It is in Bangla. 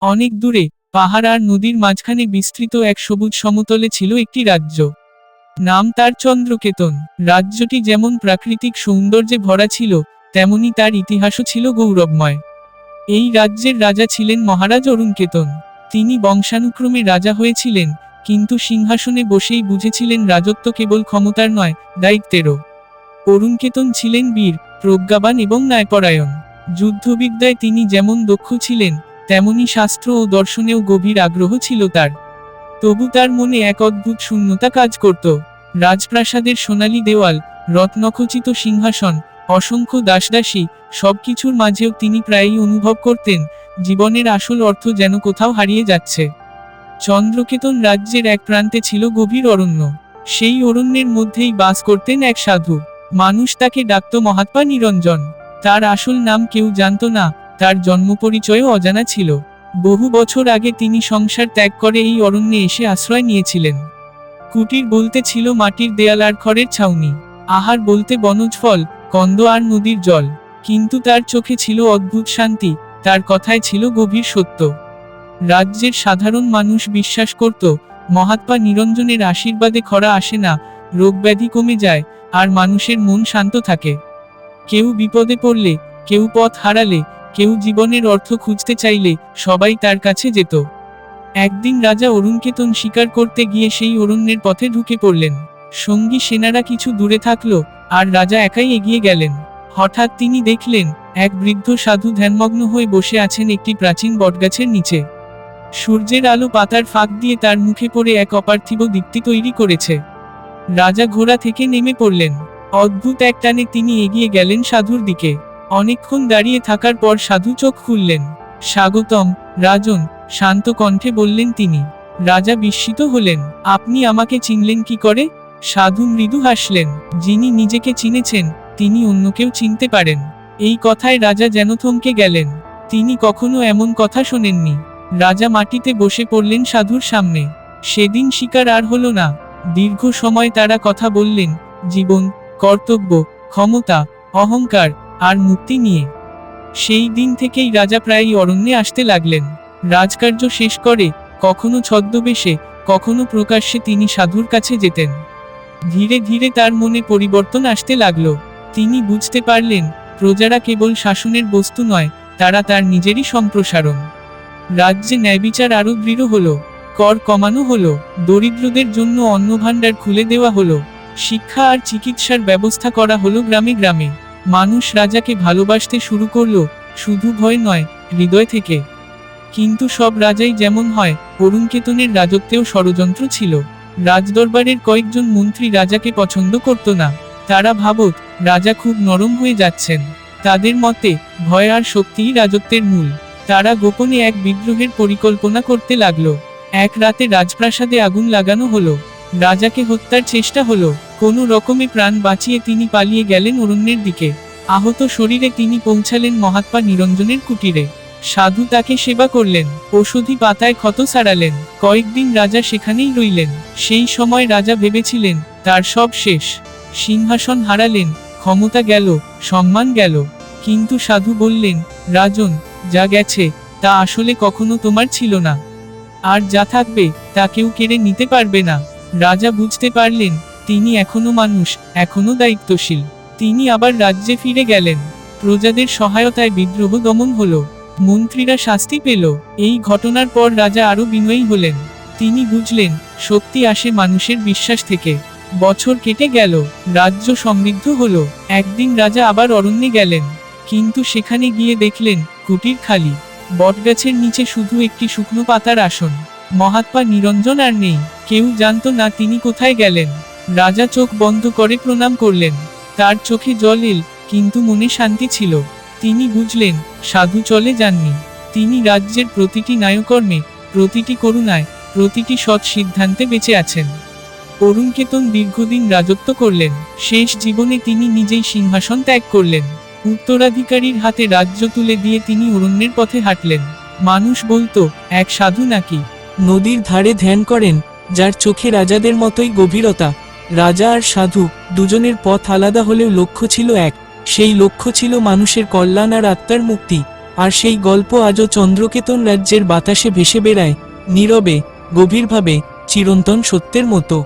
অনেক দূরে পাহাড় আর নদীর মাঝখানে বিস্তৃত এক সবুজ সমতলে ছিল একটি রাজ্য। নাম তার চন্দ্রকেতন। রাজ্যটি যেমন প্রাকৃতিক সৌন্দর্যে ভরা ছিল, তেমনি তার ইতিহাসও ছিল গৌরবময়। এই রাজ্যের রাজা ছিলেন মহারাজ অরুণকেতন। তিনি বংশানুক্রমে রাজা হয়েছিলেন, কিন্তু সিংহাসনে বসেই বুঝেছিলেন রাজত্ব কেবল ক্ষমতার নয়, দায়িত্বেরও। অরুণকেতন ছিলেন বীর, প্রজ্ঞাবান এবং ন্যায়পরায়ণ। যুদ্ধবিদ্যায় তিনি যেমন দক্ষ ছিলেন, তেমনি শাস্ত্র ও দর্শনেও গভীর আগ্রহ ছিল তার। তবু তার মনে এক অদ্ভুত শূন্যতা কাজ করত। রাজপ্রাসাদের সোনালী দেওয়াল, রত্নখচিত সিংহাসন, অসংখ্য দাসদাসী, সবকিছুর মাঝেও তিনি প্রায়ই অনুভব করতেন জীবনের আসল অর্থ যেন কোথাও হারিয়ে যাচ্ছে। চন্দ্রকেতন রাজ্যের এক প্রান্তে ছিল গভীর অরণ্য। সেই অরণ্যের মধ্যেই বাস করতেন এক সাধু। মানুষ তাকে ডাকত মহাত্মা নিরঞ্জন। তার আসল নাম কেউ জানত না, তার জন্মপরিচয়ও অজানা ছিল। বহু বছর আগে তিনি সংসার ত্যাগ করে এই অরণ্যে এসে আশ্রয় নিয়েছিলেন। কুটির বলতে ছিল মাটির দেয়াল আর খড়ের ছাউনি। আহার বলতে বনজ ফল, কন্দ আর নদীর জল। কিন্তু তার চোখে ছিল অদ্ভুত শান্তি, তার কথায় ছিল গভীর সত্য। রাজ্যের সাধারণ মানুষ বিশ্বাস করত মহাত্মা নিরঞ্জনের আশীর্বাদে খরা আসে না, রোগব্যাধি কমে যায়, আর মানুষের মন শান্ত থাকে। কেউ বিপদে পড়লে, কেউ পথ হারালে, কেউ জীবনের অর্থ খুঁজতে চাইলে, সবাই তার কাছে যেত। একদিন রাজা অরুণকেতন শিকার করতে গিয়ে সেই অরণ্যের পথে ঢুকে পড়লেন। সঙ্গী সেনারা কিছু দূরে থাকলো, আর রাজা একাই এগিয়ে গেলেন। হঠাৎ তিনি দেখলেন এক বৃদ্ধ সাধু ধ্যানমগ্ন হয়ে বসে আছেন একটি প্রাচীন বটগাছের নিচে। সূর্যের আলো পাতার ফাঁক দিয়ে তার মুখে পড়ে এক অপার্থিব দীপ্তি তৈরি করেছে। রাজা ঘোড়া থেকে নেমে পড়লেন। অদ্ভুত এক টানে তিনি এগিয়ে গেলেন সাধুর দিকে। অনেকক্ষণ দাঁড়িয়ে থাকার পর সাধু চোখ খুললেন। স্বাগতম রাজন, শান্ত কণ্ঠে বললেন তিনি। রাজা বিস্মিত হলেন। আপনি আমাকে চিনলেন কি করে? সাধু মৃদু হাসলেন। যিনি নিজেকে চিনেছেন, তিনি অন্যকেও চিনতে পারেন। এই কথায় রাজা যেন থমকে গেলেন। তিনি কখনো এমন কথা শোনেননি। রাজা মাটিতে বসে পড়লেন সাধুর সামনে। সেদিন শিকার আর হলো না। দীর্ঘ সময় তারা কথা বললেন জীবন, কর্তব্য, ক্ষমতা, অহংকার আর মুক্তি নিয়ে। সেই দিন থেকেই রাজা প্রায়ই অরণ্যে আসতে লাগলেন। রাজকার্য শেষ করে কখনো ছদ্মবেশে, কখনো প্রকাশ্যে তিনি সাধুর কাছে যেতেন। ধীরে ধীরে তার মনে পরিবর্তন আসতে লাগলো। তিনি বুঝতে পারলেন প্রজারা কেবল শাসনের বস্তু নয়, তারা তার নিজেরই সম্প্রসারণ। রাজ্যে ন্যায়বিচার আরও দৃঢ় হলো, কর কমানো হলো, দরিদ্রদের জন্য অন্নভাণ্ডার খুলে দেওয়া হলো, শিক্ষা আর চিকিৎসার ব্যবস্থা করা হলো গ্রামে গ্রামে। মানুষ রাজাকে ভালোবাসতে শুরু করলো, শুধু ভয় নয়, হৃদয় থেকে। কিন্তু সব রাজাই যেমন হয়, অরুণকেতনের রাজত্বেও ষড়যন্ত্র ছিল। রাজদরবারের কয়েকজন মন্ত্রী রাজাকে পছন্দ করত না। তারা ভাবত রাজা খুব নরম হয়ে যাচ্ছেন। তাদের মতে ভয় আর শক্তিই রাজত্বের মূল। তারা গোপনে এক বিদ্রোহের পরিকল্পনা করতে লাগলো। এক রাতে রাজপ্রাসাদে আগুন লাগানো হলো। রাজাকে হত্যার চেষ্টা হলো। কোনো রকমে প্রাণ বাঁচিয়ে তিনি পালিয়ে গেলেন অরণ্যের দিকে। আহত শরীরে তিনি পৌঁছালেন মহাত্মা নিরঞ্জনের কুটিরে। সাধু তাকে সেবা করলেন, ঔষধি পাতায় ক্ষত সারালেন। কয়েকদিন রাজা সেখানেই রইলেন। সেই সময় রাজা ভেবেছিলেন তার সব শেষ। সিংহাসন হারালেন, ক্ষমতা গেল, সম্মান গেল। কিন্তু সাধু বললেন, রাজন, যা গেছে তা আসলে কখনো তোমার ছিল না। আর যা থাকবে তা কেউ কেড়ে নিতে পারবে না। রাজা বুঝতে পারলেন তিনি এখনো মানুষ, এখনো দায়িত্বশীল। তিনি আবার রাজ্যে ফিরে গেলেন। প্রজাদের সহায়তায় বিদ্রোহ দমন হলো, মন্ত্রীরা শাস্তি পেল। এই ঘটনার পর রাজা আরো বিনয়ী হলেন। তিনি বুঝলেন শক্তি আসে মানুষের বিশ্বাস থেকে। বছর কেটে গেল, রাজ্য সমৃদ্ধ হলো। একদিন রাজা আবার অরণ্যে গেলেন, কিন্তু সেখানে গিয়ে দেখলেন কুটির খালি। বটগাছের নিচে শুধু একটি শুকনো পাতার আসন। মহাত্মা নিরঞ্জন আর নেই। কেউ জানত না তিনি কোথায় গেলেন। রাজা চোখ বন্ধ করে প্রণাম করলেন। তার চোখে জল এল, কিন্তু মনে শান্তি ছিল। তিনি বুঝলেন সাধু চলে যাননি। তিনি রাজ্যের প্রতিটি নায়কর্মে, প্রতিটি করুণায়, প্রতিটি সৎ সিদ্ধান্তে বেঁচে আছেন। অরুণকেতন দীর্ঘদিন রাজত্ব করলেন। শেষ জীবনে তিনি নিজেই সিংহাসন ত্যাগ করলেন। উত্তরাধিকারীর হাতে রাজ্য তুলে দিয়ে তিনি অরণ্যের পথে হাঁটলেন। মানুষ বলতো এক সাধু নাকি নদীর ধারে ধ্যান করেন, যার চোখে রাজাদের মতোই গভীরতা। রাজা আর সাধু দুজনের পথ আলাদা হলেও লক্ষ্য ছিল এক। সেই লক্ষ্য ছিল মানুষের কল্যাণ আর আত্মার মুক্তি। আর সেই গল্প আজও চন্দ্রকেতন রাজ্যের বাতাসে ভেসে বেড়ায়, নীরবে, গভীরভাবে, চিরন্তন সত্যের মতো।